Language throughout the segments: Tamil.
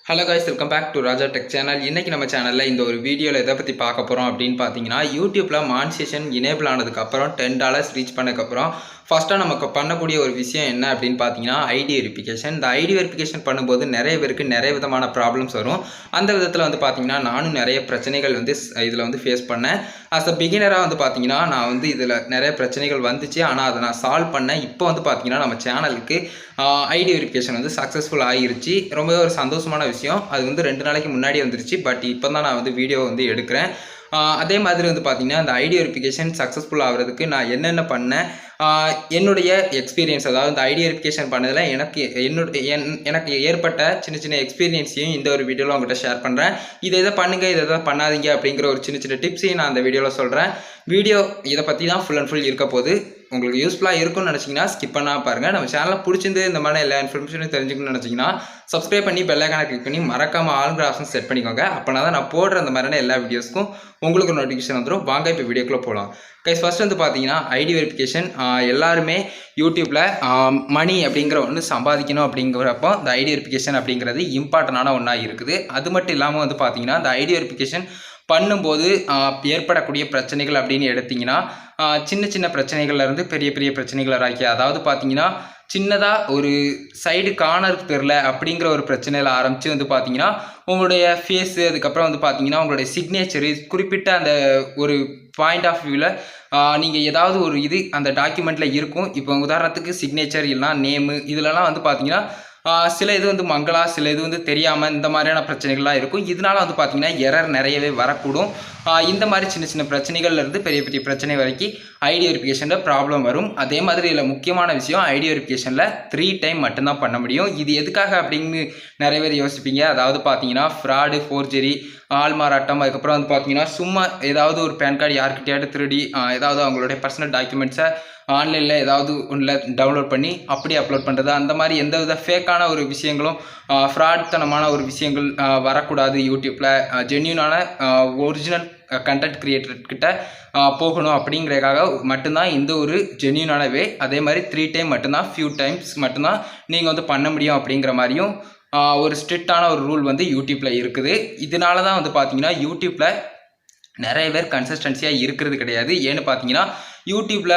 Hello guys, welcome back to Raja tech channel. இன்றைக்கி நம்ம சேனலில் இந்த ஒரு வீடியோவில் எதை பற்றி பார்க்க போகிறோம் அப்படின்னு பார்த்தீங்கன்னா, யூடியூப்பில் மானிட்டேஷன் எனேபிள் ஆனதுக்கப்புறம் $10 ரீச் பண்ணதுக்கப்புறம் ஃபஸ்ட்டாக நமக்கு பண்ணக்கூடிய ஒரு விஷயம் என்ன அப்படின்னு பார்த்தீங்கன்னா, ஐடி வெரிஃபிகேஷன். இந்த ஐடி வெரிஃபிகேஷன் பண்ணும்போது நிறைய பேருக்கு நிறைய விதமான ப்ராப்ளம்ஸ் வரும். அந்த விதத்தில் வந்து பார்த்தீங்கன்னா, நானும் நிறைய பிரச்சனைகள் வந்து இதில் வந்து ஃபேஸ் பண்ணேன். அஸ் அ பிகினராக வந்து பார்த்தீங்கன்னா, நான் வந்து இதில் நிறைய பிரச்சனைகள் வந்துச்சு. ஆனால் அதை நான் சால்வ் பண்ணேன். இப்போ வந்து பார்த்தீங்கன்னா, நம்ம சேனலுக்கு ஐடி வெரிஃபிகேஷன் வந்து சக்ஸஸ்ஃபுல் ஆகிருச்சு. ரொம்பவே ஒரு சந்தோஷமான விஷயம். அது வந்து 2 நாளைக்கு முன்னாடி வந்துருச்சு. பட் இப்போ தான் நான் வந்து வீடியோ வந்து எடுக்கிறேன். அதே மாதிரி வந்து பார்த்தீங்கன்னா, அந்த ஐடி வெரிஃபிகேஷன் சக்ஸஸ்ஃபுல் ஆகிறதுக்கு நான் என்னென்ன பண்ணேன், என்னுடைய எக்ஸ்பீரியன்ஸ், அதாவது இந்த ஐடி வெரிஃபிகேஷன் பண்ணதில் எனக்கு ஏற்பட்ட சின்ன சின்ன எக்ஸ்பீரியன்ஸையும் இந்த ஒரு வீடியோவில் உங்கள்கிட்ட ஷேர் பண்ணுறேன். இதை பண்ணுங்கள், இதை பண்ணாதீங்க அப்படிங்கிற ஒரு சின்ன சின்ன டிப்ஸையும் நான் அந்த வீடியோவில் சொல்கிறேன். வீடியோ இதை பற்றி தான் ஃபுல் அண்ட் ஃபுல் இருக்க போது. உங்களுக்கு யூஸ்ஃபுல்லாக இருக்கும்னு நினச்சிங்கன்னா ஸ்கிப் பண்ணால் பாருங்கள். நம்ம சேனலில் பிடிச்சிருந்து இந்த மாதிரி எல்லா இன்ஃபர்மேஷனும் தெரிஞ்சுக்கணும்னு நினச்சிங்கன்னா சப்ஸ்கிரைப் பண்ணி பெல் ஐகானை கிளிக் பண்ணி மறக்காமல் ஆல்ங்கிற ஆப்ஷன் செட் பண்ணிக்கோங்க. அப்போனா தான் நான் போடுற அந்த மாதிரியான எல்லா வீடியோஸ்க்கும் உங்களுக்கு ஒரு நோட்டிஃபிகேஷன் வந்துடும். வாங்க இப்போ வீடியோக்குள்ளே போகலாம். கைஸ், ஃபர்ஸ்ட் வந்து பார்த்தீங்கன்னா, ஐடி வெரிஃபிகேஷன் எல்லாருமே யூடியூப்பில் மணி அப்படிங்கிற ஒன்று சம்பாதிக்கணும் அப்படிங்கிறப்போ இந்த ஐடி வெரிஃபிகேஷன் அப்படிங்கிறது இம்பார்ட்டண்டான ஒன்றா இருக்குது. அது மட்டும் இல்லாமல் வந்து பார்த்தீங்கன்னா, இந்த ஐடி வெரிஃபிகேஷன் பண்ணும்போது ஏற்படக்கூடிய பிரச்சனைகள் அப்படின்னு எடுத்திங்கன்னா, சின்ன சின்ன பிரச்சனைகள்லேருந்து பெரிய பெரிய பிரச்சனைகள் வரைக்கும். அதாவது பார்த்தீங்கன்னா, சின்னதாக ஒரு சைடு கார்னருக்கு தெரில அப்படிங்கிற ஒரு பிரச்சனையில் ஆரம்பித்து வந்து பார்த்தீங்கன்னா, உங்களுடைய ஃபேஸு, அதுக்கப்புறம் வந்து பார்த்தீங்கன்னா உங்களுடைய சிக்னேச்சரு, குறிப்பிட்ட அந்த ஒரு பாயிண்ட் ஆஃப் வியூவில் நீங்கள் ஏதாவது ஒரு இது அந்த டாக்குமெண்ட்டில் இருக்கும். இப்போ உதாரணத்துக்கு சிக்னேச்சர் இல்லைனா நேமு, இதிலலாம் வந்து பார்த்தீங்கன்னா சில இது வந்து மங்களா, சில இது வந்து தெரியாமல், இந்த மாதிரியான பிரச்சனைகள்லாம் இருக்கும். இதனால வந்து பார்த்திங்கன்னா எரர் நிறையவே வரக்கூடும். இந்த மாதிரி சின்ன சின்ன பிரச்சனைகள்லேருந்து பெரிய பெரிய பிரச்சனை வரைக்கும் ஐடி வெரிஃபிகேஷனில் ப்ராப்ளம் வரும். அதே மாதிரி இதில் முக்கியமான விஷயம், ஐடி வெரிஃபிகேஷனில் 3 டைம் மட்டும்தான் பண்ண முடியும். இது எதுக்காக அப்படின்னு நிறைய பேர் யோசிப்பீங்க. அதாவது பார்த்தீங்கன்னா, ஃப்ராடு, ஃபோர்ஜரி, ஆள் மாறாட்டம், அதுக்கப்புறம் வந்து பார்த்தீங்கன்னா சும்மா ஏதாவது ஒரு பேன் கார்டு யார்கிட்டயாவது திருடி ஏதாவது அவங்களுடைய பர்சனல் டாக்குமெண்ட்ஸை ஆன்லைனில் ஏதாவது ஒன்றில் டவுன்லோட் பண்ணி அப்படியே அப்லோட் பண்ணுறது, அந்த மாதிரி எந்த வித ஃபேக்கான ஒரு விஷயங்களும் ஃப்ராட்தனமான ஒரு விஷயங்கள் வரக்கூடாது. யூடியூப்பில் ஜென்யூனான ஒரிஜினல் கண்டென்ட் கிரியேட்டர்கிட்ட போகணும் அப்படிங்கிறதுக்காக மட்டும்தான் இந்த ஒரு ஜென்யூனான வே. அதே மாதிரி 3 டைம் மட்டும்தான், ஃபியூ டைம்ஸ் மட்டும்தான் நீங்கள் வந்து பண்ண முடியும் அப்படிங்கிற மாதிரியும் ஒரு ஸ்ட்ரிக்டான ஒரு ரூல் வந்து யூடியூப்பில் இருக்குது. இதனால தான் வந்து பார்த்தீங்கன்னா யூடியூப்பில் நிறைய பேர் கன்சிஸ்டன்சியாக இருக்கிறது கிடையாது. ஏன்னு பார்த்தீங்கன்னா, யூடியூப்பில்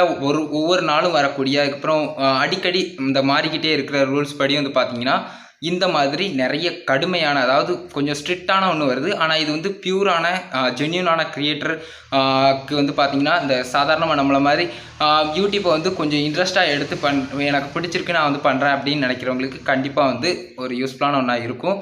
ஒவ்வொரு நாளும் வரக்கூடிய, அதுக்கப்புறம் அடிக்கடி இந்த மாறிக்கிட்டே இருக்கிற ரூல்ஸ் படி வந்து பார்த்தீங்கன்னா, இந்த மாதிரி நிறைய கடுமையான, அதாவது கொஞ்சம் ஸ்ட்ரிக்டான ஒன்று வருது. ஆனால் இது வந்து பியூரான ஜென்யூனான கிரியேட்டருக்கு வந்து பார்த்திங்கன்னா, இந்த சாதாரணமாக நம்மளை மாதிரி யூடியூப்பை வந்து கொஞ்சம் இன்ட்ரெஸ்ட்டாக எடுத்து எனக்கு பிடிச்சிருக்கு, நான் வந்து பண்ணுறேன் அப்படின்னு நினைக்கிறவங்களுக்கு கண்டிப்பாக வந்து ஒரு யூஸ்ஃபுல்லான ஒன்றா இருக்கும்.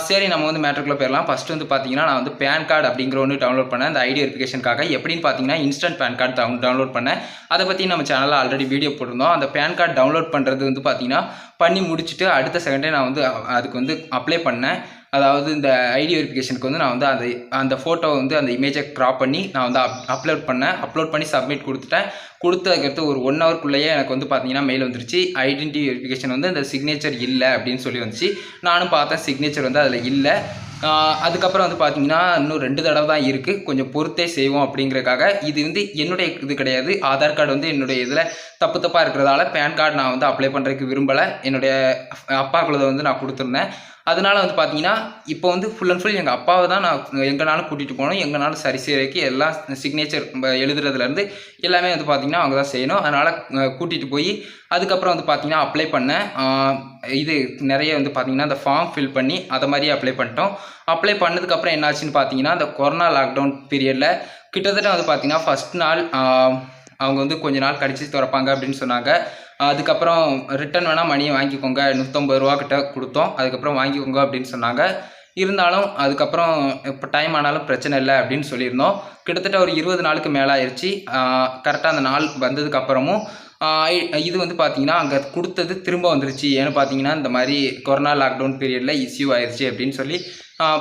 சரி, நம்ம வந்து மேட்ருக்குள்ளே போயிடலாம். ஃபஸ்ட்டு வந்து பார்த்தீங்கன்னா, நான் வந்து பேன் கார்டு அப்படிங்கிற ஒன்று டவுன்லோட் பண்ணேன் இந்த ஐடி வெரிஃபிகேஷனுக்காக. எப்படின்னு பார்த்தீங்கன்னா, இன்ஸ்டன்ட் பேன் கார்டு டவுன்லோட் பண்ணேன். அதை பற்றி நம்ம சேனலில் ஆல்ரெடி வீடியோ போட்டிருந்தோம். அந்த பேன் கார்டு டவுன்லோட் பண்ணுறது வந்து பார்த்தீங்கன்னா, பண்ணி முடிச்சுட்டு அடுத்த செகண்டே நான் வந்து அதுக்கு வந்து அப்ளை பண்ணேன். அதாவது இந்த ஐடி வெரிஃபிகேஷனுக்கு வந்து நான் வந்து அந்த ஃபோட்டோவை வந்து அந்த இமேஜை க்ராப் பண்ணி நான் வந்து அப்லோட் பண்ணி சப்மிட் கொடுத்துட்டேன். கொடுத்ததுக்கடுத்து ஒரு 1 ஹவருக்குள்ளேயே எனக்கு வந்து பார்த்தீங்கன்னா மெயில் வந்துருச்சு. ஐடென்டிட்டி வெரிஃபிகேஷன் வந்து அந்த சிக்னேச்சர் இல்லை அப்படின்னு சொல்லி வந்துச்சு. நானும் பார்த்தேன், சிக்னேச்சர் வந்து அதில் இல்லை. அதுக்கப்புறம் வந்து பார்த்தீங்கன்னா, இன்னும் 2 தடவை தான் இருக்குது, கொஞ்சம் பொறுத்தே செய்வோம் அப்படிங்கிறதுக்காக. இது வந்து என்னுடைய இது கிடையாது. ஆதார் கார்டு வந்து என்னுடைய இதில் தப்பாக இருக்கிறதால பேன் கார்டு நான் வந்து அப்ளை பண்ணுறதுக்கு விரும்பலை. என்னுடைய அப்பாக்குள்ளதை வந்து நான் கொடுத்துருந்தேன். அதனால் வந்து பார்த்தீங்கன்னா, இப்போ வந்து ஃபுல் அண்ட் ஃபுல் எங்கள் அப்பாவை தான் நான் எங்கேனாலும் கூட்டிகிட்டு போகணும். எங்கேனாலும் சரி செய்யறதுக்கு எல்லா சிக்னேச்சர் எழுதுறதுலேருந்து எல்லாமே வந்து பார்த்திங்கன்னா அவங்க தான் செய்யணும். அதனால் கூட்டிகிட்டு போய் அதுக்கப்புறம் வந்து பார்த்திங்கன்னா அப்ளை பண்ணேன். இது நிறைய வந்து பார்த்திங்கன்னா அந்த ஃபார்ம் ஃபில் பண்ணி அதை மாதிரியே அப்ளை பண்ணிட்டோம். அப்ளை பண்ணதுக்கப்புறம் என்னாச்சுன்னு பார்த்தீங்கன்னா, அந்த கொரோனா லாக்டவுன் பீரியடில் கிட்டத்தட்ட வந்து பார்த்திங்கன்னா ஃபஸ்ட் நாள் அவங்க வந்து கொஞ்ச நாள் கழிச்சு திறப்பாங்க அப்படின்னு சொன்னாங்க. அதுக்கப்புறம் ரிட்டன் வேணால் மணியை வாங்கிக்கோங்க, $150 கிட்ட கொடுத்தோம். அதுக்கப்புறம் வாங்கிக்கோங்க அப்படின்னு சொன்னாங்க. இருந்தாலும் அதுக்கப்புறம் இப்போ டைம் ஆனாலும் பிரச்சனை இல்லை அப்படின்னு சொல்லியிருந்தோம். கிட்டத்தட்ட ஒரு 20 நாளுக்கு மேலே ஆயிடுச்சு. கரெக்டாக அந்த நாள் வந்ததுக்கப்புறமும் இது வந்து பார்த்திங்கன்னா அங்கே கொடுத்தது திரும்ப வந்துருச்சு. ஏன்னு பார்த்தீங்கன்னா, இந்த மாதிரி கொரோனா லாக்டவுன் பீரியடில் இஷ்யூ ஆயிடுச்சு அப்படின்னு சொல்லி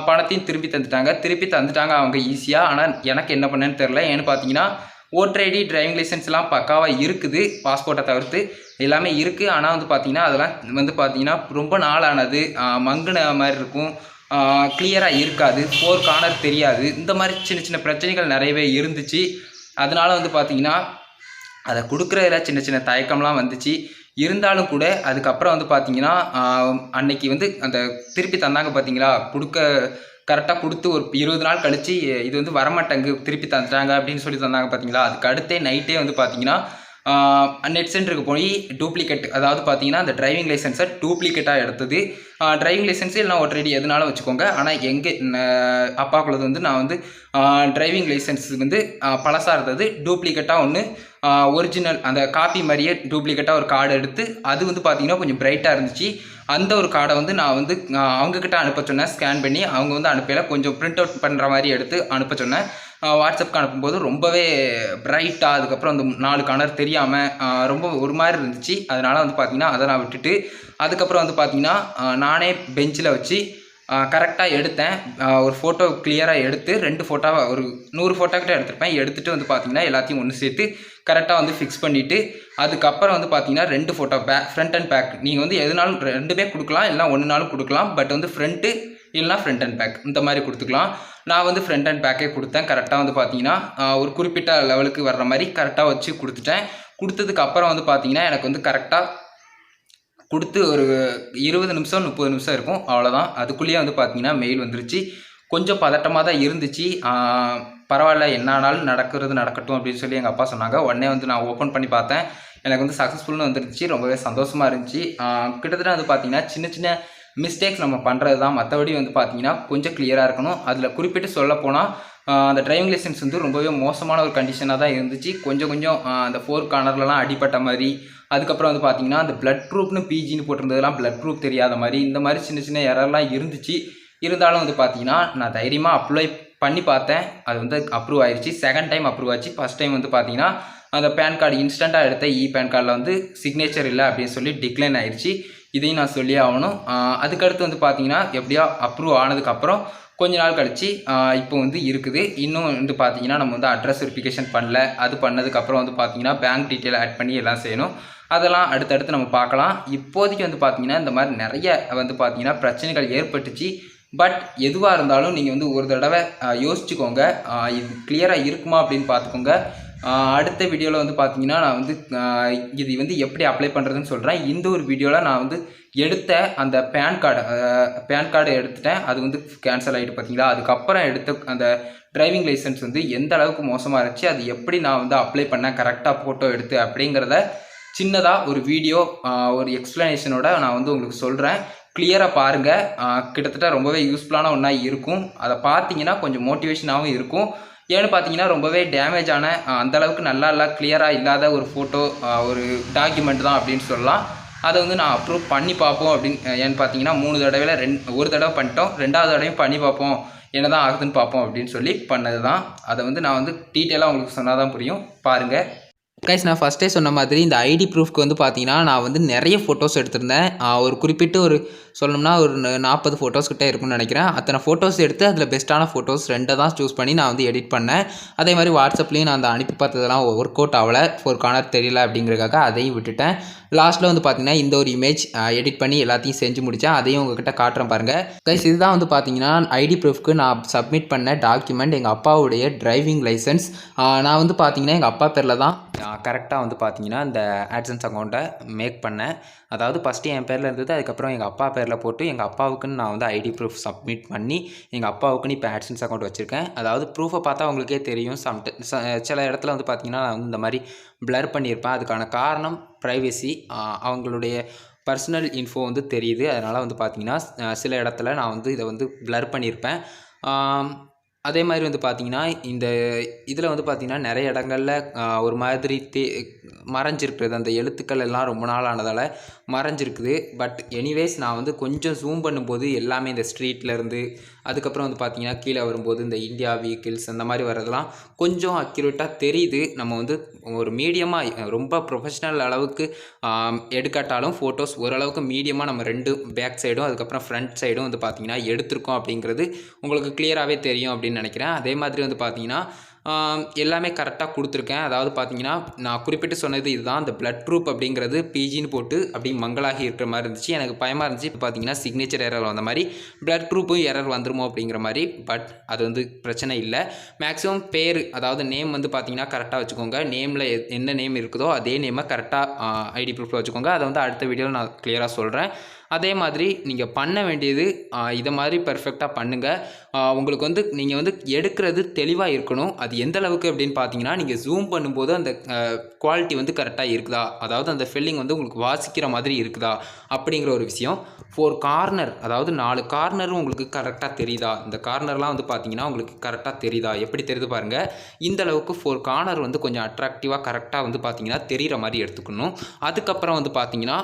பணத்தையும் திருப்பி தந்துட்டாங்க அவங்க ஈஸியாக. ஆனால் எனக்கு என்ன பண்ணேன்னு தெரில. ஏன்னு பார்த்தீங்கன்னா, ஓட்டர் ஐடி, டிரைவிங் லைசன்ஸ்லாம் பக்காவாக இருக்குது, பாஸ்போர்ட்டை தவிர்த்து எல்லாமே இருக்குது. ஆனால் வந்து பார்த்திங்கன்னா அதெல்லாம் வந்து பார்த்திங்கன்னா ரொம்ப நாளானது, மங்குன மாதிரி இருக்கும், கிளியராக இருக்காது, 4 கார்னர் தெரியாது. இந்த மாதிரி சின்ன சின்ன பிரச்சனைகள் நிறையவே இருந்துச்சு. அதனால் வந்து பார்த்திங்கன்னா அதை கொடுக்குறதுல சின்ன சின்ன தயக்கம்லாம் வந்துச்சு. இருந்தாலும் கூட அதுக்கப்புறம் வந்து பார்த்தீங்கன்னா அன்னைக்கு வந்து அந்த திருப்பி தந்தாங்க பார்த்தீங்களா, கரெக்டாக கொடுத்து ஒரு 20 நாள் கழித்து இது வந்து வரமாட்டேங்கு திருப்பி தந்துட்டாங்க அப்படின்னு சொல்லி தந்தாங்க பார்த்தீங்களா. அதுக்கு அடுத்தே நைட்டே வந்து பார்த்தீங்கன்னா நெட் சென்டருக்கு போய் டூப்ளிகேட், அதாவது பார்த்தீங்கன்னா அந்த டிரைவிங் லைசன்ஸை டூப்ளிகேட்டாக எடுத்தது. டிரைவிங் லைசன்ஸு இல்லைனா ஓட்டர் எதுனாலும் வச்சுக்கோங்க. ஆனால் அப்பாக்குள்ளது வந்து நான் வந்து டிரைவிங் லைசன்ஸ் வந்து பழசாக இருந்தது. டூப்ளிகேட்டாக ஒன்று ஒரிஜினல் அந்த காப்பி மாதிரியே டூப்ளிகேட்டாக ஒரு கார்டு எடுத்து அது வந்து பார்த்தீங்கன்னா கொஞ்சம் பிரைட்டாக இருந்துச்சு. அந்த ஒரு கார்டை வந்து நான் வந்து அவங்கக்கிட்ட அனுப்ப சொன்னேன். ஸ்கேன் பண்ணி அவங்க வந்து அனுப்பல, கொஞ்சம் பிரிண்ட் அவுட் பண்ணுற மாதிரி எடுத்து அனுப்ப சொன்னேன். வாட்ஸ்அப்க்கு அனுப்பும்போது ரொம்பவே பிரைட்டாக, அதுக்கப்புறம் அந்த 4 கார்னர் தெரியாமல் ரொம்ப ஒரு மாதிரி இருந்துச்சு. அதனால் வந்து பார்த்திங்கன்னா அதை நான் விட்டுட்டு அதுக்கப்புறம் வந்து பார்த்திங்கன்னா நானே பெஞ்சில் வச்சு கரெக்டாக எடுத்தேன். ஒரு ஃபோட்டோ கிளியராக எடுத்து 2 ஃபோட்டோவை ஒரு 100 ஃபோட்டோ கிட்ட எடுத்துருப்பேன். எடுத்துகிட்டு வந்து பார்த்திங்கன்னா எல்லாத்தையும் ஒன்று சேர்த்து கரெக்டாக வந்து ஃபிக்ஸ் பண்ணிவிட்டு அதுக்கப்புறம் வந்து பார்த்திங்கன்னா 2 ஃபோட்டோ ஃப்ரண்ட் அண்ட் பேக் நீங்கள் வந்து எதுனாலும் 2மே கொடுக்கலாம், இல்லைனா 1 கொடுக்கலாம். பட் வந்து ஃப்ரண்ட்டு இல்லைனா ஃப்ரண்ட் அண்ட் பேக் இந்த மாதிரி கொடுத்துக்கலாம். நான் வந்து ஃப்ரண்ட் அண்ட் பேக்கே கொடுத்தேன். கரெக்டாக வந்து பார்த்திங்கன்னா ஒரு குறிப்பிட்ட லெவலுக்கு வர்ற மாதிரி கரெக்டாக வச்சு கொடுத்துட்டேன். கொடுத்ததுக்கு அப்புறம் வந்து பார்த்திங்கன்னா எனக்கு வந்து கரெக்டாக கொடுத்து ஒரு 20 நிமிஷம் 30 நிமிஷம் இருக்கும், அவ்வளோதான். அதுக்குள்ளேயே வந்து பார்த்திங்கன்னா மெயில் வந்துருச்சு. கொஞ்சம் பதட்டமாக தான் இருந்துச்சு. பரவாயில்ல, என்ன ஆனாலும் நடக்கட்டும் அப்படின்னு சொல்லி எங்கள் அப்பா சொன்னாங்க. உடனே வந்து நான் ஓப்பன் பண்ணி பார்த்தேன். எனக்கு வந்து சக்ஸஸ்ஃபுல்னு வந்துருச்சு. ரொம்பவே சந்தோஷமாக இருந்துச்சு. கிட்டத்தட்ட வந்து பார்த்திங்கன்னா சின்ன சின்ன மிஸ்டேக்ஸ் நம்ம பண்ணுறது தான். மற்றபடி வந்து பார்த்திங்கன்னா கொஞ்சம் கிளியராக இருக்கணும். அதில் குறிப்பிட்டு சொல்ல போனால் அந்த டிரைவிங் லைசன்ஸ் வந்து ரொம்பவே மோசமான ஒரு கண்டிஷனாக தான் இருந்துச்சு. கொஞ்சம் அந்த 4 கார்னர்லலாம் அடிப்பட்ட மாதிரி, அதுக்கப்புறம் வந்து பார்த்திங்கன்னா அந்த பிளட் ப்ரூஃப்னு பிஜின்னு போட்டிருந்ததெல்லாம் பிளட் ப்ரூஃப் தெரியாத மாதிரி, இந்த மாதிரி சின்ன சின்ன எரர்லாம் இருந்துச்சு. இருந்தாலும் வந்து பார்த்திங்கன்னா நான் தைரியமாக அப்ளை பண்ணி பார்த்தேன். அது வந்து அப்ரூவ் ஆயிடுச்சு. செகண்ட் டைம் அப்ரூவ் ஆச்சு. ஃபஸ்ட் டைம் வந்து பார்த்திங்கன்னா அந்த பேன் கார்டு இன்ஸ்டண்ட்டாக எடுத்த பேன் கார்டில் வந்து சிக்னேச்சர் இல்லை அப்படின்னு சொல்லி டிக்ளைன் ஆயிடுச்சு. இதையும் நான் சொல்லி ஆகணும். அதுக்கடுத்து வந்து பார்த்திங்கன்னா எப்படியோ அப்ரூவ் ஆனதுக்கப்புறம் கொஞ்ச நாள் கழித்து இப்போ வந்து இருக்குது. இன்னும் வந்து பார்த்திங்கன்னா நம்ம வந்து அட்ரஸ் வெரிஃபிகேஷன் பண்ணல. அது பண்ணதுக்கப்புறம் வந்து பார்த்திங்கன்னா பேங்க் டீட்டெயில் ஆட் பண்ணி எல்லாம் செய்யணும். அதெல்லாம் அடுத்தடுத்து நம்ம பார்க்கலாம். இப்போதைக்கு வந்து பார்த்திங்கன்னா இந்த மாதிரி நிறைய வந்து பார்த்திங்கன்னா பிரச்சனைகள் ஏற்பட்டுச்சு. பட் எதுவாக இருந்தாலும் நீங்கள் வந்து ஒரு தடவை யோசிச்சுக்கோங்க, இது கிளியராக இருக்குமா அப்படின்னு பார்த்துக்கோங்க. அடுத்த வீடியோவில் வந்து பார்த்திங்கன்னா நான் வந்து இது வந்து எப்படி அப்ளை பண்ணுறதுன்னு சொல்கிறேன். இந்த ஒரு வீடியோவில் நான் வந்து எடுத்த அந்த பேன் கார்டு எடுத்துட்டேன். அது வந்து கேன்சல் ஆகிட்டு பார்த்தீங்களா. அதுக்கப்புறம் எடுத்த அந்த டிரைவிங் லைசன்ஸ் வந்து எந்த அளவுக்கு மோசமாக இருந்துச்சு, அது எப்படி நான் வந்து அப்ளை பண்ணேன் கரெக்டாக ஃபோட்டோ எடுத்து அப்படிங்கிறத சின்னதாக ஒரு வீடியோ ஒரு எக்ஸ்ப்ளனேஷனோட நான் வந்து உங்களுக்கு சொல்கிறேன். கிளியராக பாருங்கள். கிட்டத்தட்ட ரொம்பவே யூஸ்ஃபுல்லான ஒன்றா இருக்கும். அதை பார்த்தீங்கன்னா கொஞ்சம் மோட்டிவேஷனாகவும் இருக்கும். ஏன்னு பார்த்தீங்கன்னா ரொம்பவே டேமேஜ் ஆன அந்தளவுக்கு நல்லா கிளியராக இல்லாத ஒரு ஃபோட்டோ ஒரு டாக்குமெண்ட் தான் அப்படின்னு சொல்லலாம். அதை வந்து நான் அப்ரூவ் பண்ணி பார்ப்போம் அப்படின்னு. ஏன்னு பார்த்தீங்கன்னா 3 தடவையில் ஒரு தடவை பண்ணிட்டோம், 2வது தடவையும் பண்ணி பார்ப்போம், என்ன தான் ஆகுதுன்னு பார்ப்போம் அப்படின்னு சொல்லி பண்ணது தான். அதை வந்து நான் வந்து டீட்டெயிலாக உங்களுக்கு சொன்னால் தான் புரியும். பாருங்கள் கைஸ். நான் ஃபஸ்ட்டே சொன்ன மாதிரி இந்த ஐடி ப்ரூஃப்க்கு வந்து பார்த்தீங்கன்னா நான் வந்து நிறைய ஃபோட்டோஸ் எடுத்திருந்தேன். ஒரு குறிப்பிட்டு ஒரு சொல்லணும்னா ஒரு 40 ஃபோட்டோஸ் கிட்டே இருக்குன்னு நினைக்கிறேன். அத்தனை ஃபோட்டோஸ் எடுத்து அதில் பெஸ்ட்டான ஃபோட்டோஸ் 2 தான் சூஸ் பண்ணி நான் வந்து எடிட் பண்ணேன். அதே மாதிரி வாட்ஸ்அப்லேயும் நான் அந்த அனுப்பி பார்த்ததெல்லாம் ஒர்க் அவுட் ஆகலை, ஒரு கார்னர் தெரியல அப்படிங்கிறதுக்காக அதையும் விட்டுட்டேன். லாஸ்ட்டில் வந்து பார்த்தீங்கன்னா இந்த ஒரு இமேஜ் எடிட் பண்ணி எல்லாத்தையும் செஞ்சு முடித்தேன். அதையும் உங்ககிட்ட காட்டுறேன் பாருங்கள் கைஸ். இதுதான் வந்து பார்த்தீங்கன்னா ஐடி ப்ரூஃப்க்கு நான் சப்மிட் பண்ண டாக்குமெண்ட், எங்கள் அப்பாவுடைய டிரைவிங் லைசன்ஸ். நான் வந்து பார்த்தீங்கன்னா எங்கள் அப்பா பேரில் தான் கரெக்டாக வந்து பார்த்தீங்கன்னா இந்த ஆட்சன்ஸ் அக்கௌண்ட்டை மேக் பண்ணேன். அதாவது ஃபஸ்ட்டு என் பேரில் இருந்தது, அதுக்கப்புறம் எங்கள் அப்பா பேரில் போட்டு எங்கள் அப்பாவுக்குன்னு நான் வந்து ஐடி ப்ரூஃப் சப்மிட் பண்ணி எங்கள் அப்பாவுக்குன்னு இப்போ ஆட்சன்ஸ் அக்கௌண்ட் வச்சுருக்கேன். அதாவது ப்ரூஃபை பார்த்தா உங்களுக்கே தெரியும். சில இடத்துல வந்து பார்த்திங்கன்னா நான் வந்து இந்த மாதிரி பிளர் பண்ணியிருப்பேன். அதுக்கான காரணம் ப்ரைவசி. அவங்களுடைய பர்சனல் இன்ஃபோ வந்து தெரியுது. அதனால் வந்து பார்த்திங்கன்னா சில இடத்துல நான் வந்து இதை வந்து பிளர் பண்ணியிருப்பேன். அதே மாதிரி வந்து பார்த்திங்கன்னா இந்த இதில் வந்து பார்த்திங்கன்னா நிறைய இடங்களில் ஒரு மாதிரி மறைஞ்சிருக்குது. அந்த எழுத்துக்கள் எல்லாம் ரொம்ப நாள் ஆனதால் மறைஞ்சிருக்குது. பட் எனிவேஸ் நான் வந்து கொஞ்சம் ஜூம் பண்ணும்போது எல்லாமே இந்த ஸ்ட்ரீட்லேருந்து அதுக்கப்புறம் வந்து பார்த்திங்கன்னா கீழே வரும்போது இந்த இந்தியா வெஹிக்கிள்ஸ் அந்த மாதிரி வரதெல்லாம் கொஞ்சம் அக்யூரேட்டாக தெரியுது. நம்ம வந்து ஒரு மீடியமாக ரொம்ப ப்ரொஃபஷ்னல் அளவுக்கு எடுக்காட்டாலும் ஃபோட்டோஸ் ஓரளவுக்கு மீடியமாக நம்ம 2 பேக் சைடும் அதுக்கப்புறம் ஃப்ரண்ட் சைடும் வந்து பார்த்திங்கன்னா எடுத்திருக்கோம் அப்படிங்கிறது உங்களுக்கு கிளியராகவே தெரியும் அப்படின்னு நினைக்கிறேன். அதே மாதிரி வந்து பார்த்திங்கன்னா எல்லாமே கரெக்டாக கொடுத்துருக்கேன். அதாவது பார்த்தீங்கன்னா நான் குறிப்பிட்டு சொன்னது இதுதான். அந்த பிளட் ப்ரூஃப் அப்படிங்கிறது பிஜின்னு போட்டு அப்படி மங்களாகி இருக்கிற மாதிரி இருந்துச்சு. எனக்கு பயமாக இருந்துச்சு. இப்போ பார்த்தீங்கன்னா சிக்னேச்சர் எரர் வந்த மாதிரி பிளட் ப்ரூஃபும் எரர் வந்துருமோ அப்படிங்கிற மாதிரி. பட் அது வந்து பிரச்சனை இல்லை. மேக்ஸிமம் பேர் அதாவது நேம் வந்து பார்த்தீங்கன்னா கரெக்டாக வச்சுக்கோங்க. நேமில் என்ன நேம் இருக்குதோ அதே நேமை கரெக்டாக ஐடி ப்ரூஃபில் வச்சுக்கோங்க. அதை வந்து அடுத்த வீடியோவில் நான் கிளியராக சொல்கிறேன். அதே மாதிரி நீங்கள் பண்ண வேண்டியது இதை மாதிரி பெர்ஃபெக்டாக பண்ணுங்கள். உங்களுக்கு வந்து நீங்கள் வந்து எடுக்கிறது தெளிவாக இருக்கணும். அது எந்த அளவுக்கு அப்படின்னு பார்த்தீங்கன்னா, நீங்கள் ஜூம் பண்ணும்போது அந்த குவாலிட்டி வந்து கரெக்டாக இருக்குதா, அதாவது அந்த ஃபில்லிங் வந்து உங்களுக்கு வாசிக்கிற மாதிரி இருக்குதா அப்படிங்கிற ஒரு விஷயம். 4 கார்னர், அதாவது 4 கார்னரும் உங்களுக்கு கரெக்டாக தெரியுதா, இந்த கார்னர்லாம் வந்து பார்த்தீங்கன்னா உங்களுக்கு கரெக்டாக தெரியுதா, எப்படி தெரியுது பாருங்கள். இந்த அளவுக்கு 4 கார்னர் வந்து கொஞ்சம் அட்ராக்டிவாக கரெக்டாக வந்து பார்த்தீங்கன்னா தெரிகிற மாதிரி எடுத்துக்கணும். அதுக்கப்புறம் வந்து பார்த்தீங்கன்னா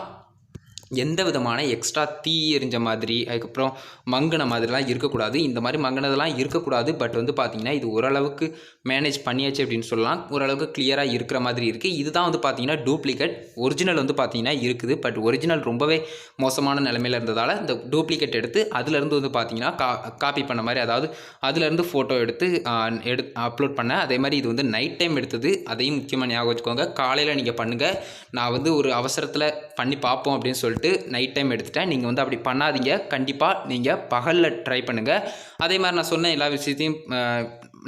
எந்த விதமான எக்ஸ்ட்ரா தீ எரிஞ்ச மாதிரி அதுக்கப்புறம் மங்கின மாதிரிலாம் இருக்கக்கூடாது. இந்த மாதிரி மங்கினதெல்லாம் இருக்கக்கூடாது. பட் வந்து பார்த்திங்கன்னா இது ஓரளவுக்கு மேனேஜ் பண்ணியாச்சு அப்படின்னு சொல்லலாம். ஓரளவுக்கு கிளியராக இருக்கிற மாதிரி இருக்குது. இதுதான் வந்து பார்த்திங்கன்னா டூப்ளிகேட். ஒரிஜினல் வந்து பார்த்திங்கன்னா இருக்குது. பட் ஒரிஜினல் ரொம்பவே மோசமான நிலைமையில் இருந்ததால் இந்த டூப்ளிகேட் எடுத்து அதிலேருந்து வந்து பார்த்திங்கன்னா காப்பி பண்ண மாதிரி, அதாவது அதிலேருந்து ஃபோட்டோ எடுத்து அப்லோட் பண்ணேன். அதே மாதிரி இது வந்து நைட் டைம் எடுத்தது, அதையும் முக்கியமாக ஞாபகம் வச்சுக்கோங்க. காலையில் நீங்கள் பண்ணுங்கள். நான் வந்து ஒரு அவசரத்தில் பண்ணி பார்ப்போம் அப்படின்னு சொல்லிட்டு நைட் டைம் எடுத்துட்டேன். நீங்கள் வந்து அப்படி பண்ணாதீங்க. கண்டிப்பாக நீங்கள் பகலில் ட்ரை பண்ணுங்கள். அதே மாதிரி நான் சொன்ன எல்லா விஷயத்தையும்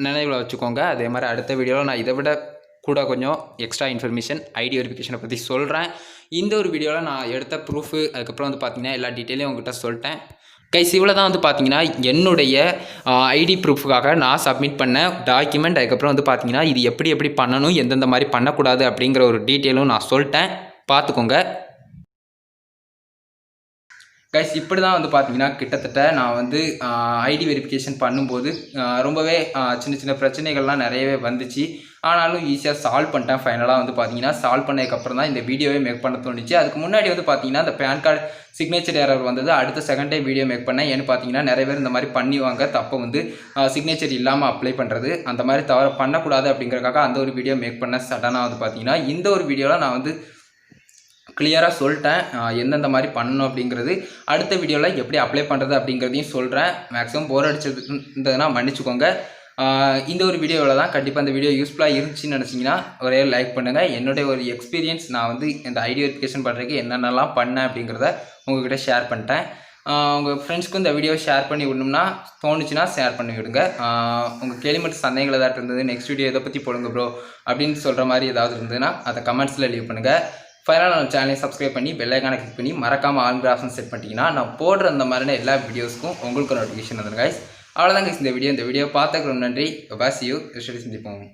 நினைவில் வச்சுக்கோங்க. அதே மாதிரி அடுத்த வீடியோவில் நான் இதை விட கூட கொஞ்சம் எக்ஸ்ட்ரா இன்ஃபர்மேஷன் ஐடி வெரிஃபிகேஷனை பற்றி சொல்கிறேன். இந்த ஒரு வீடியோவில் நான் எடுத்த ப்ரூஃபு அதுக்கப்புறம் வந்து பார்த்திங்கன்னா எல்லா டீட்டெயிலையும் உங்கள்கிட்ட சொல்லிட்டேன். கைஸ் இவ்வளோ தான் வந்து பார்த்தீங்கன்னா என்னுடைய ஐடி ப்ரூஃபுக்காக நான் சப்மிட் பண்ண டாக்குமெண்ட். அதுக்கப்புறம் வந்து பார்த்தீங்கன்னா இது எப்படி பண்ணணும், எந்தெந்த மாதிரி பண்ணக்கூடாது அப்படிங்கிற ஒரு டீட்டெயிலும் நான் சொல்லிட்டேன். பார்த்துக்கோங்க கைஸ். இப்படி தான் வந்து பார்த்தீங்கன்னா கிட்டத்தட்ட நான் வந்து ஐடி வெரிஃபிகேஷன் பண்ணும்போது ரொம்பவே சின்ன பிரச்சனைகள்லாம் நிறையவே வந்துச்சு. ஆனாலும் ஈஸியாக சால்வ் பண்ணிட்டேன். ஃபைனலாக வந்து பார்த்தீங்கன்னா சால்வ் பண்ணதுக்கப்புறம் தான் இந்த வீடியோவே மேக் பண்ண தோணுச்சு. அதுக்கு முன்னாடி வந்து பார்த்தீங்கன்னா இந்த பேன் கார்டு சிக்னேச்சர் எரர் வந்தது. அடுத்த செகண்ட் டைம் வீடியோ மேக் பண்ணேன். ஏன்னு பார்த்தீங்கன்னா நிறைய பேர் இந்த மாதிரி பண்ணிவாங்க. தப்பை வந்து சிக்னேச்சர் இல்லாமல் அப்ளை பண்ணுறது, அந்த மாதிரி தவிர பண்ணக்கூடாது அப்படிங்கிறக்காக அந்த ஒரு வீடியோ மேக் பண்ணேன். சடனாக வந்து பார்த்தீங்கன்னா இந்த ஒரு வீடியோவில் நான் வந்து கிளியராக சொல்லிட்டேன் எந்தெந்த மாதிரி பண்ணணும் அப்படிங்கிறது. அடுத்த வீடியோவில் எப்படி அப்ளை பண்ணுறது அப்படிங்கிறதையும் சொல்கிறேன். மேக்ஸிமம் போர் அடிச்சதுன்றதுனா மன்னிச்சுக்கோங்க. இந்த ஒரு வீடியோவில் தான் கண்டிப்பாக இந்த வீடியோ யூஸ்ஃபுல்லாக இருந்துச்சுன்னு நினச்சிங்கன்னா ஒரே லைக் பண்ணுங்கள். என்னுடைய ஒரு எக்ஸ்பீரியன்ஸ் நான் வந்து இந்த ஐடி வெரிஃபிகேஷன் பண்ணுறதுக்கு என்னென்னலாம் பண்ணேன் அப்படிங்கிறத உங்கள்கிட்ட ஷேர் பண்ணிட்டேன். உங்கள் ஃப்ரெண்ட்ஸ்க்கும் இந்த வீடியோ ஷேர் பண்ணி விடணும்னா தோணுச்சுன்னா ஷேர் பண்ணி விடுங்க. உங்கள் கேள்வி மட்டும் சந்தேகங்கள் ஏதாவது இருந்தது, நெக்ஸ்ட் வீடியோ எதை பற்றி போடுங்க ப்ரோ அப்படின்னு சொல்கிற மாதிரி ஏதாவது இருந்ததுன்னா அதை கமெண்ட்ஸில் லீவ் பண்ணுங்கள். ஃபைனலாக நம்ம சேனலை சப்ஸ்கிரைப் பண்ணி பெல் ஐக்கானை கிளிக் பண்ணி மறக்காமல் ஆல் ஆப்ஷன் செட் பண்ணிட்டீங்கன்னா நான் போடுற அந்த மாதிரியான எல்லா வீடியோஸ்க்கும் உங்களுக்கு நோட்டிஃபிகேஷன் வந்துடும் கைஸ். அவ்வளோதான் கைஸ் இந்த வீடியோ பார்த்ததுக்கு ரொம்ப நன்றி. பாய், see you. சந்திப்போம்.